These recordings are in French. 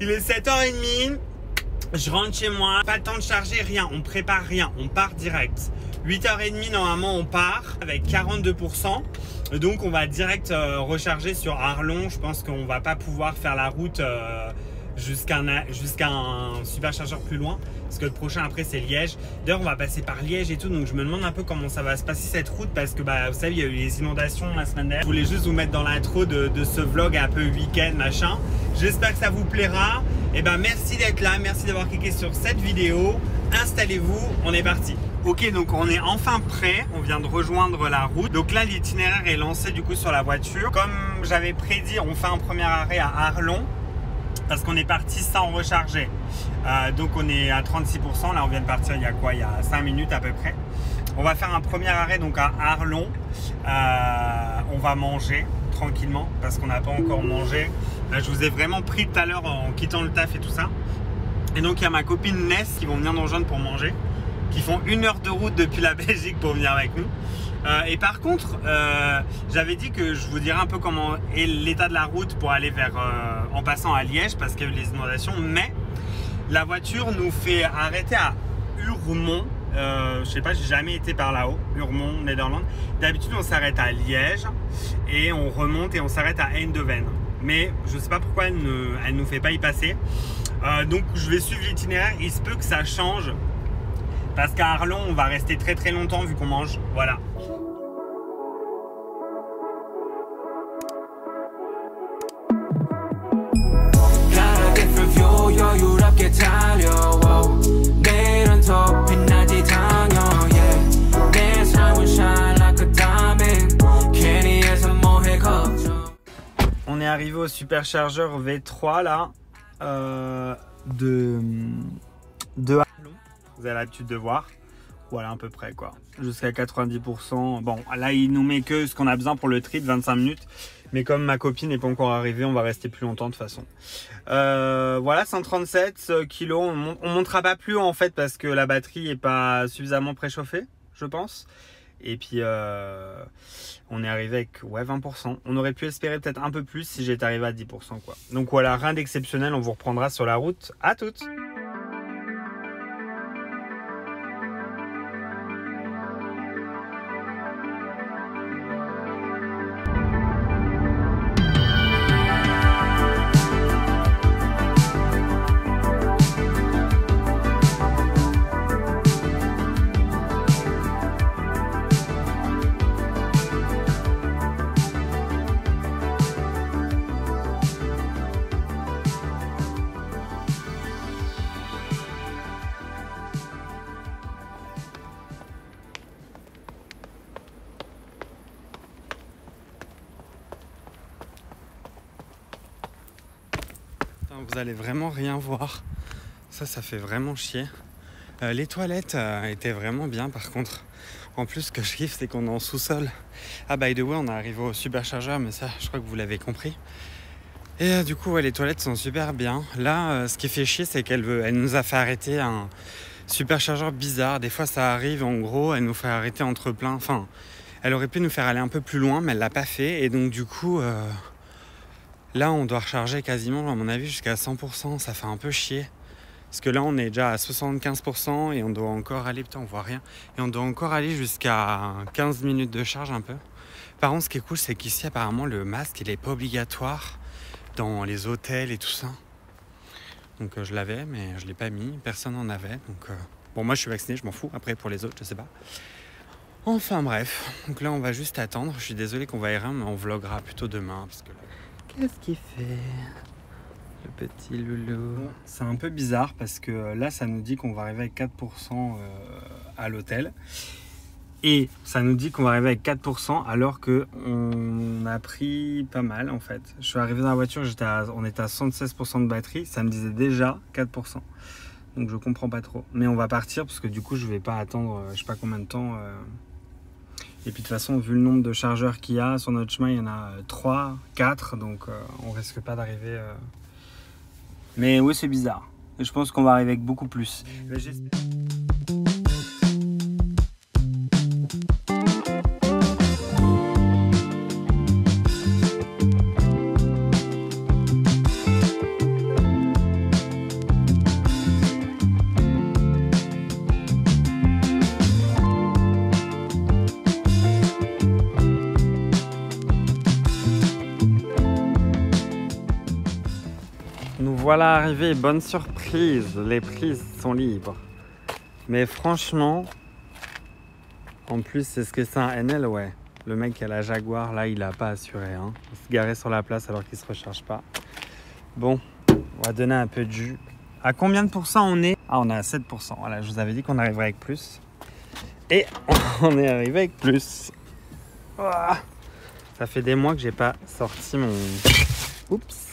Il est 7h30. Je rentre chez moi. Pas le temps de charger, rien. On prépare rien. On part direct. 8h30, normalement, on part avec 42%. Donc, on va direct recharger sur Arlon. Je pense qu'on va pas pouvoir faire la route jusqu'à un superchargeur plus loin. Parce que le prochain après, c'est Liège. D'ailleurs, on va passer par Liège et tout. Donc, je me demande un peu comment ça va se passer cette route. Parce que, bah, vous savez, il y a eu les inondations la semaine dernière. Je voulais juste vous mettre dans l'intro de ce vlog un peu week-end, machin. J'espère que ça vous plaira. Et ben, merci d'être là. Merci d'avoir cliqué sur cette vidéo. Installez-vous. On est parti. Ok, donc on est enfin prêt, on vient de rejoindre la route. Donc là, l'itinéraire est lancé du coup sur la voiture. Comme j'avais prédit, on fait un premier arrêt à Arlon parce qu'on est parti sans recharger. Donc on est à 36%, là on vient de partir il y a quoi? Il y a 5 minutes à peu près. On va faire un premier arrêt donc à Arlon. On va manger tranquillement parce qu'on n'a pas encore mangé. Je vous ai vraiment pris tout à l'heure en quittant le taf et tout ça. Et donc il y a ma copine Ness qui vont venir nous rejoindre pour manger, qui font 1 heure de route depuis la Belgique pour venir avec nous. Et par contre, j'avais dit que je vous dirais un peu comment est l'état de la route pour aller vers, en passant à Liège, parce qu'il y a eu les inondations, mais la voiture nous fait arrêter à Urmont. Je sais pas, j'ai jamais été par là-haut, Urmont, Nederland. D'habitude, on s'arrête à Liège et on remonte et on s'arrête à Eindhoven. Mais je sais pas pourquoi elle nous fait pas y passer. Donc, je vais suivre l'itinéraire. Il se peut que ça change. Parce qu'à Arlon, on va rester très très longtemps vu qu'on mange. Voilà. On est arrivé au superchargeur V3 là de Arlon. Vous avez l'habitude de voir. Voilà à peu près quoi. Jusqu'à 90%. Bon, là il nous met que ce qu'on a besoin pour le trip, 25 minutes. Mais comme ma copine n'est pas encore arrivée, on va rester plus longtemps de toute façon. Voilà, 137 kg. On montera pas plus haut en fait parce que la batterie est pas suffisamment préchauffée, je pense. Et puis on est arrivé avec 20%. On aurait pu espérer peut-être un peu plus si j'étais arrivé à 10% quoi. Donc voilà, rien d'exceptionnel. On vous reprendra sur la route. À toutes. Vous allez vraiment rien voir. Ça fait vraiment chier. Les toilettes étaient vraiment bien par contre. En plus, ce que je kiffe, c'est qu'on est en sous-sol. Ah, by the way, on est arrivé au superchargeur, mais ça, je crois que vous l'avez compris. Et du coup, ouais, les toilettes sont super bien. Là, ce qui fait chier, c'est qu'elle nous a fait arrêter un superchargeur bizarre. Des fois, ça arrive, en gros, elle nous fait arrêter entre plein. Enfin, elle aurait pu nous faire aller un peu plus loin, mais elle l'a pas fait. Et donc, du coup... là, on doit recharger quasiment, à mon avis, jusqu'à 100%. Ça fait un peu chier. Parce que là, on est déjà à 75% et on doit encore aller... Putain, on voit rien. Et on doit encore aller jusqu'à 15 minutes de charge un peu. Par contre, ce qui est cool, c'est qu'ici, apparemment, le masque, il n'est pas obligatoire dans les hôtels et tout ça. Donc, je l'avais, mais je ne l'ai pas mis. Personne n'en avait. Donc, bon, moi, je suis vacciné, je m'en fous. Après, pour les autres, je sais pas. Enfin, bref. Donc là, on va juste attendre. Je suis désolé qu'on va errer, mais on vloggera plutôt demain. Parce que là... Qu'est-ce qu'il fait, le petit loulou? C'est un peu bizarre parce que là, ça nous dit qu'on va arriver avec 4% à l'hôtel. Et ça nous dit qu'on va arriver avec 4% alors qu'on a pris pas mal en fait. Je suis arrivé dans la voiture, on était à 76% de batterie. Ça me disait déjà 4%. Donc je comprends pas trop. Mais on va partir parce que du coup, je vais pas attendre je sais pas combien de temps... Et puis de toute façon, vu le nombre de chargeurs qu'il y a sur notre chemin, il y en a 3, 4, donc on risque pas d'arriver. Mais oui, c'est bizarre. Et je pense qu'on va arriver avec beaucoup plus. Nous voilà arrivés, bonne surprise, les prises sont libres. Mais franchement, en plus c'est ce que c'est un NL, ouais. Le mec qui a la Jaguar, là il a pas assuré, hein. Il se garait sur la place alors qu'il se recharge pas. Bon, on va donner un peu de jus. À combien de pourcents on est? Ah, on est à 7%, voilà, je vous avais dit qu'on arriverait avec plus. Et on est arrivé avec plus. Oh, ça fait des mois que j'ai pas sorti mon... Oups.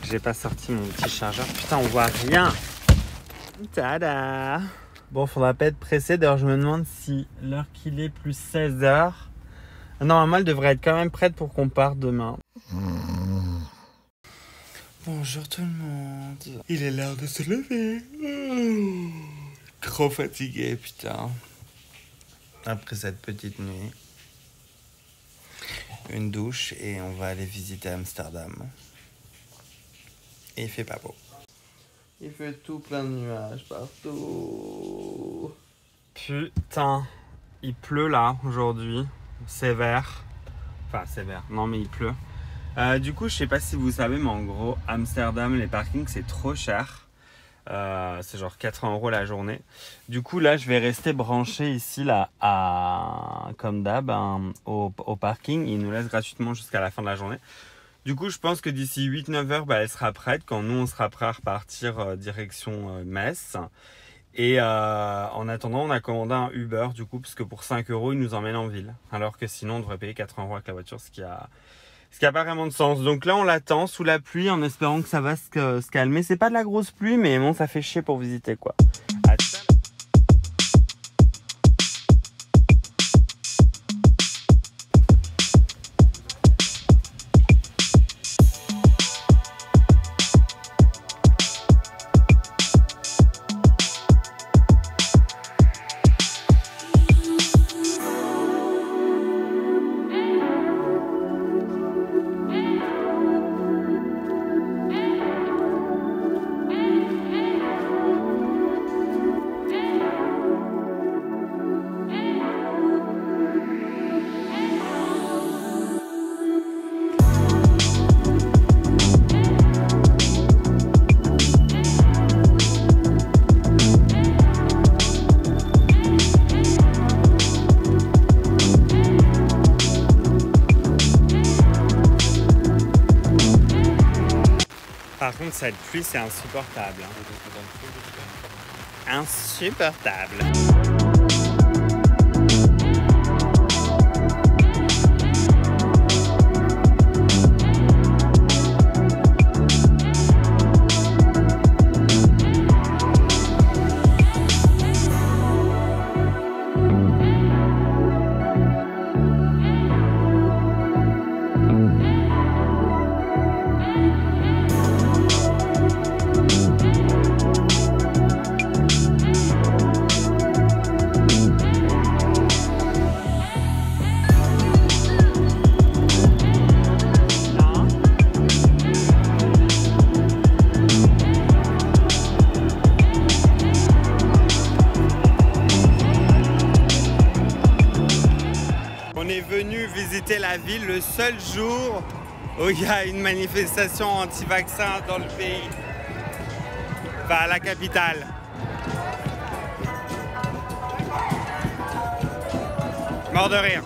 J'ai pas sorti mon petit chargeur. Putain, on voit rien. Tada. Bon, faudra pas être pressé. D'ailleurs, je me demande si l'heure qu'il est plus 16h. Normalement, elle devrait être quand même prête pour qu'on parte demain. Bonjour tout le monde. Il est l'heure de se lever. Trop fatigué, putain. Après cette petite nuit. Une douche et on va aller visiter Amsterdam. Et il fait pas beau. Il fait tout plein de nuages partout. Putain, il pleut là aujourd'hui. Sévère. Enfin, sévère. Non, mais il pleut. Du coup, je sais pas si vous savez, mais en gros, Amsterdam, les parkings, c'est trop cher. C'est genre 80 € la journée. Du coup, là, je vais rester branché ici, là, comme d'hab, au parking. Il nous laisse gratuitement jusqu'à la fin de la journée. Du coup, je pense que d'ici 8-9 heures, elle sera prête. Quand nous, on sera prêt à repartir direction Metz. Et en attendant, on a commandé un Uber, du coup, parce que pour 5 €, il nous emmène en ville. Alors que sinon, on devrait payer 80 € avec la voiture, ce qui a pas vraiment de sens. Donc là, on l'attend sous la pluie en espérant que ça va se calmer. C'est pas de la grosse pluie, mais bon, ça fait chier pour visiter, quoi. Par contre, cette pluie, c'est insupportable. Insupportable. On est venu visiter la ville le seul jour où il y a une manifestation anti-vaccin dans le pays. Enfin, à la capitale. Mort de rire.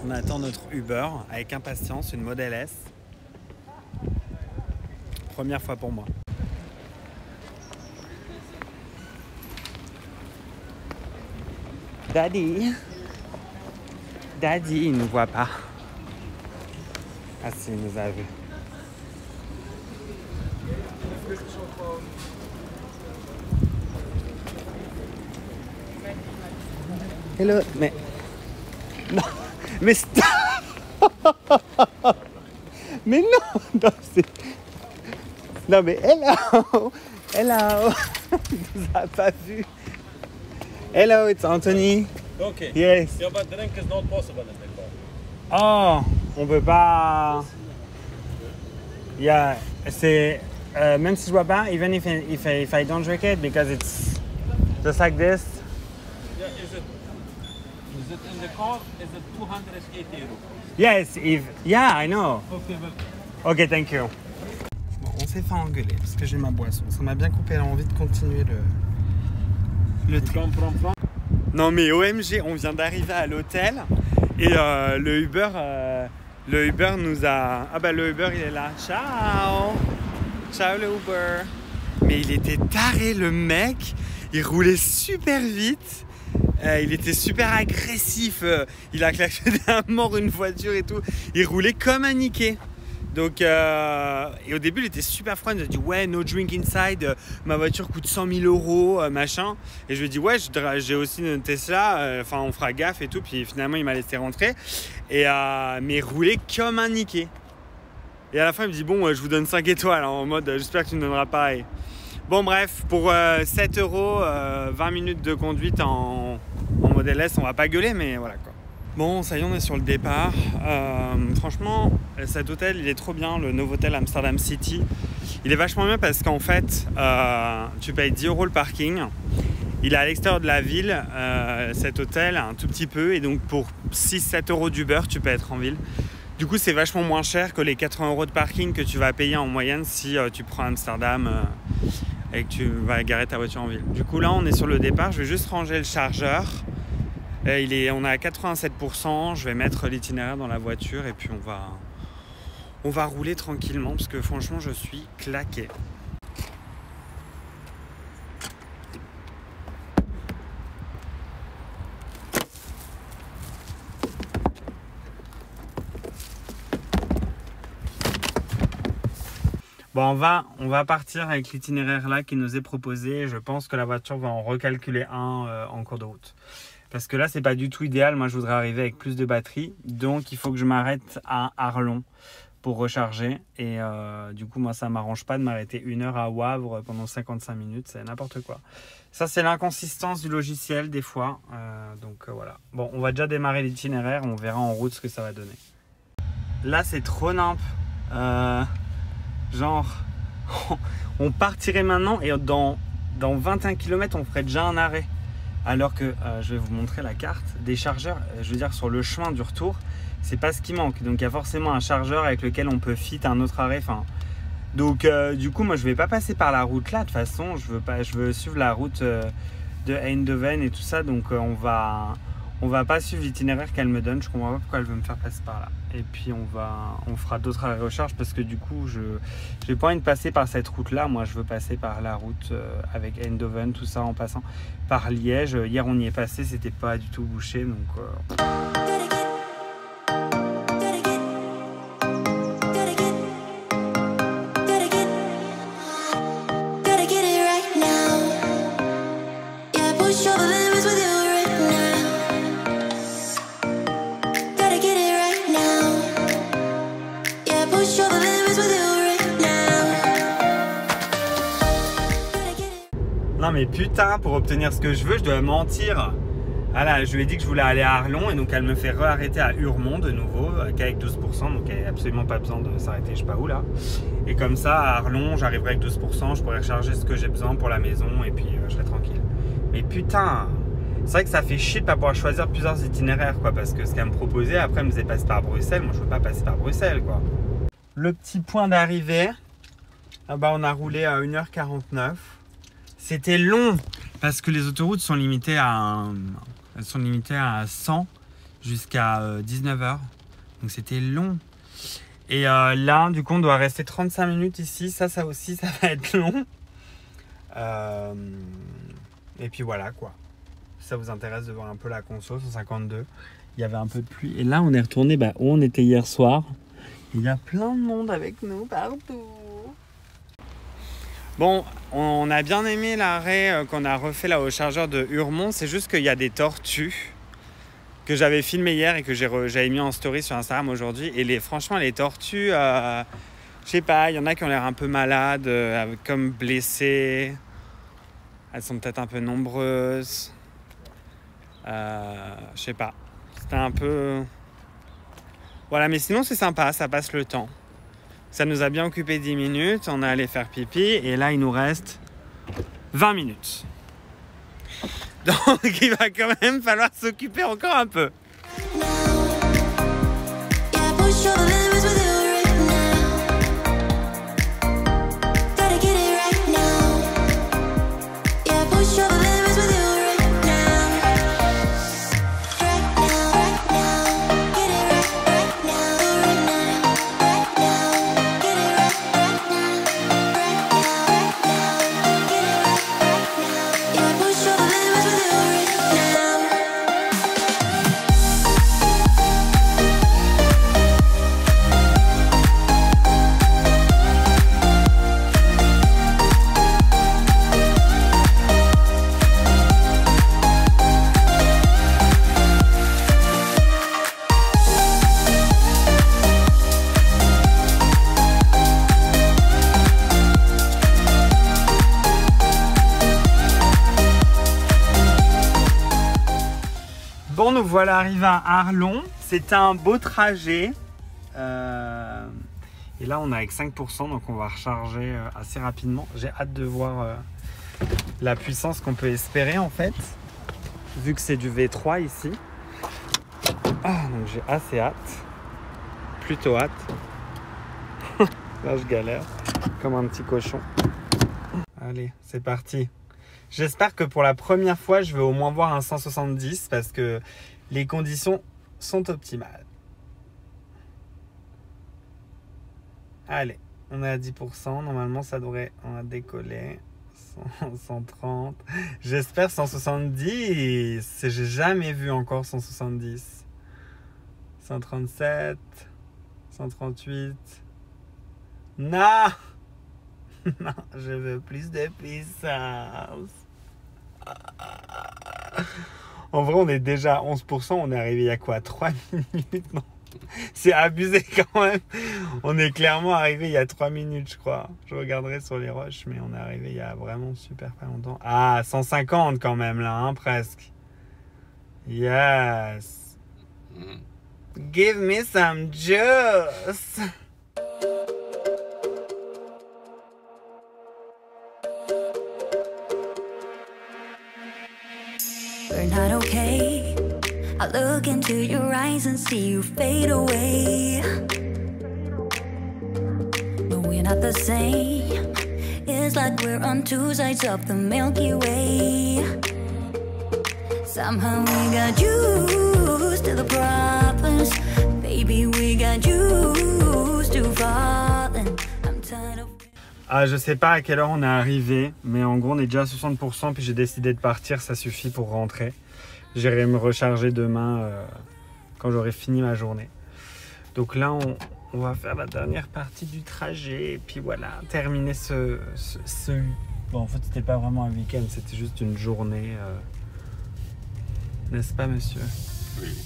On attend notre Uber avec impatience, une Model S. Première fois pour moi. Daddy, il ne nous voit pas. Ah si, il nous a vu. Hello, mais... Non, mais stop. Mais non, non, non mais hello. Hello. Il nous a pas vu. Hello, it's Anthony. Okay. Yes. Yeah, but drink is not possible in the car. Oh, on peut pas... Yeah, c'est... même si je bois pas, even if I don't drink it, because it's just like this. Yeah, is it in the car? Is it 280 euros? Yes, yeah, I know. Okay, well. Ok, thank you. Bon, on s'est fait engueuler parce que j'ai ma boisson. Ça m'a bien coupé l'envie de continuer le trip. Non mais OMG, on vient d'arriver à l'hôtel et le Uber nous a... Ah bah le Uber il est là. Ciao. Ciao le Uber. Mais il était taré le mec. Il roulait super vite. Il était super agressif. Il a klaxonné à mort une voiture et tout. Il roulait comme un niqué. Donc, et au début, il était super froid. Il nous a dit ouais, no drink inside. Ma voiture coûte 100 000 euros, machin. Et je lui ai dit ouais, j'ai aussi une Tesla. Enfin, on fera gaffe et tout. Puis finalement, il m'a laissé rentrer. Et mais il roulait comme un niqué. Et à la fin, il me dit bon, je vous donne 5 étoiles. En mode, j'espère que tu me donneras pareil. Bon, bref, pour 7 euros, 20 minutes de conduite en Model S, on va pas gueuler, mais voilà quoi. Bon, ça y est, on est sur le départ. Franchement, cet hôtel, il est trop bien, le Novotel Amsterdam City. Il est vachement bien parce qu'en fait, tu payes 10 euros le parking. Il est à l'extérieur de la ville, cet hôtel, un tout petit peu. Et donc, pour 6-7 euros d'Uber, tu peux être en ville. Du coup, c'est vachement moins cher que les 80 euros de parking que tu vas payer en moyenne si tu prends Amsterdam et que tu vas garer ta voiture en ville. Du coup, là, on est sur le départ. Je vais juste ranger le chargeur. On est à 87%, je vais mettre l'itinéraire dans la voiture et puis on va rouler tranquillement parce que franchement je suis claqué. Bon, on va partir avec l'itinéraire là qui nous est proposé. Je pense que la voiture va en recalculer un en cours de route. Parce que là, c'est pas du tout idéal. Moi, je voudrais arriver avec plus de batterie. Donc, il faut que je m'arrête à Arlon pour recharger. Et du coup, moi, ça m'arrange pas de m'arrêter 1 heure à Wavre pendant 55 minutes. C'est n'importe quoi. Ça, c'est l'inconsistance du logiciel des fois. Donc, voilà. Bon, on va déjà démarrer l'itinéraire. On verra en route ce que ça va donner. Là, c'est trop nimp. Genre, on partirait maintenant et dans 21 km, on ferait déjà un arrêt. Alors que, je vais vous montrer la carte, des chargeurs, je veux dire sur le chemin du retour, c'est pas ce qui manque. Donc il y a forcément un chargeur avec lequel on peut fit un autre arrêt. Enfin, donc du coup, moi je vais pas passer par la route là, de toute façon, je veux suivre la route de Eindhoven et tout ça. Donc on va pas suivre l'itinéraire qu'elle me donne. Je comprends pas pourquoi elle veut me faire passer par là. Et puis on fera d'autres arrêts recharge parce que du coup j'ai pas envie de passer par cette route là. Moi je veux passer par la route avec Eindhoven, tout ça en passant par Liège. Hier on y est passé, c'était pas du tout bouché donc non mais putain, pour obtenir ce que je veux, je dois mentir. Voilà, je lui ai dit que je voulais aller à Arlon et donc elle me fait re-arrêter à Urmont de nouveau, qu'avec 12%, donc elle n'a absolument pas besoin de s'arrêter je sais pas où là. Et comme ça, à Arlon, j'arriverai avec 12%, je pourrai recharger ce que j'ai besoin pour la maison et puis je serai tranquille. Mais putain, c'est vrai que ça fait chier de pas pouvoir choisir plusieurs itinéraires quoi, parce que ce qu'elle me proposait, après elle me faisait passer par Bruxelles, moi je veux pas passer par Bruxelles quoi. Le petit point d'arrivée, ah bah, on a roulé à 1h49. C'était long parce que les autoroutes sont limitées à 100 jusqu'à 19h. Donc c'était long. Et là, du coup, on doit rester 35 minutes ici. Ça aussi, ça va être long. Et puis voilà quoi. Si ça vous intéresse de voir un peu la conso, 152. Il y avait un peu de pluie. Et là, on est retourné où on était hier soir. Il y a plein de monde avec nous partout. Bon, on a bien aimé l'arrêt qu'on a refait là au chargeur de Hurmont. C'est juste qu'il y a des tortues que j'avais filmé hier et que j'avais mis en story sur Instagram aujourd'hui. Et franchement, les tortues, je sais pas, il y en a qui ont l'air un peu malades, comme blessées. Elles sont peut-être un peu nombreuses. Je sais pas. C'était un peu... Voilà, mais sinon c'est sympa, ça passe le temps. Ça nous a bien occupé 10 minutes, on est allé faire pipi et là il nous reste 20 minutes. Donc il va quand même falloir s'occuper encore un peu. Bon, nous voilà arrivés à Arlon. C'était un beau trajet. Et là, on est avec 5%, donc on va recharger assez rapidement. J'ai hâte de voir la puissance qu'on peut espérer en fait, vu que c'est du V3 ici. Donc j'ai assez hâte. Plutôt hâte. Là, je galère comme un petit cochon. Allez, c'est parti. J'espère que pour la première fois, je vais au moins voir un 170 parce que les conditions sont optimales. Allez, on est à 10%. Normalement, ça devrait décoller. 130. J'espère 170. J'ai jamais vu encore 170. 137. 138. Non! Non, je veux plus de puissance. En vrai, on est déjà à 11%. On est arrivé il y a quoi? 3 minutes? Non. C'est abusé quand même. On est clairement arrivé il y a 3 minutes, je crois. Je regarderai sur les roches, mais on est arrivé il y a vraiment super pas longtemps. Ah, 150 quand même là, hein, presque. Yes. Give me some juice. We're not okay. I look into your eyes and see you fade away. No, we're not the same. It's like we're on two sides of the Milky Way. Somehow we got used to the problems. Baby, we got used to falling. I'm tired of... Ah, je sais pas à quelle heure on est arrivé, mais en gros on est déjà à 60%, puis j'ai décidé de partir, ça suffit pour rentrer. J'irai me recharger demain quand j'aurai fini ma journée. Donc là on va faire la dernière partie du trajet, et puis voilà, terminer ce... Bon, en fait c'était pas vraiment un week-end, c'était juste une journée. N'est-ce pas, monsieur? Oui.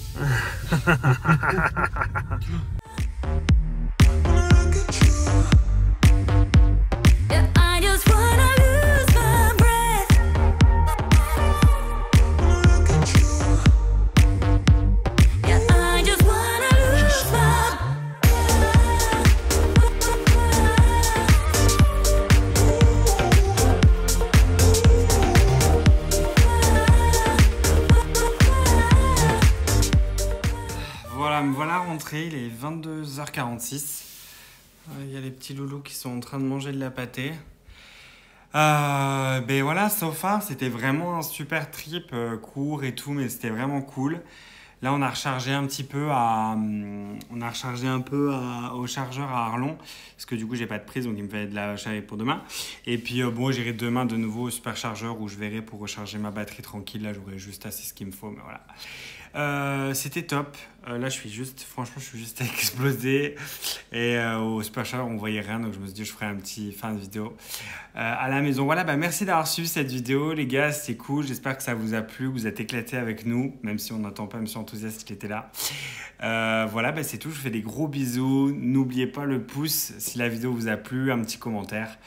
Voilà rentré, il est 22h46. Il y a les petits loulous qui sont en train de manger de la pâtée. Ben voilà, so far, c'était vraiment un super trip, court et tout, mais c'était vraiment cool. Là, on a rechargé un petit peu au chargeur à Arlon, parce que du coup, j'ai pas de prise, donc il me fallait de la charger pour demain. Et puis, bon, j'irai demain de nouveau au superchargeur où je verrai pour recharger ma batterie tranquille. Là, j'aurai juste assez ce qu'il me faut, mais voilà. C'était top. Là, franchement, je suis juste explosé. Et au Super Shower, on voyait rien. Donc, je me suis dit, je ferai un petit fin de vidéo à la maison. Voilà, bah, merci d'avoir suivi cette vidéo. Les gars, c'était cool. J'espère que ça vous a plu. Vous êtes éclatés avec nous. Même si on n'entend pas M. Enthousiaste qui était là. Voilà, bah, c'est tout. Je vous fais des gros bisous. N'oubliez pas le pouce si la vidéo vous a plu. Un petit commentaire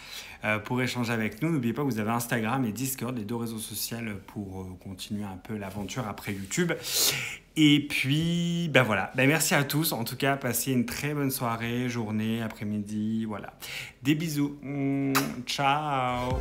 pour échanger avec nous. N'oubliez pas que vous avez Instagram et Discord, les 2 réseaux sociaux pour continuer un peu l'aventure après YouTube. Et puis, ben voilà. Ben merci à tous. En tout cas, passez une très bonne soirée, journée, après-midi. Voilà. Des bisous. Ciao.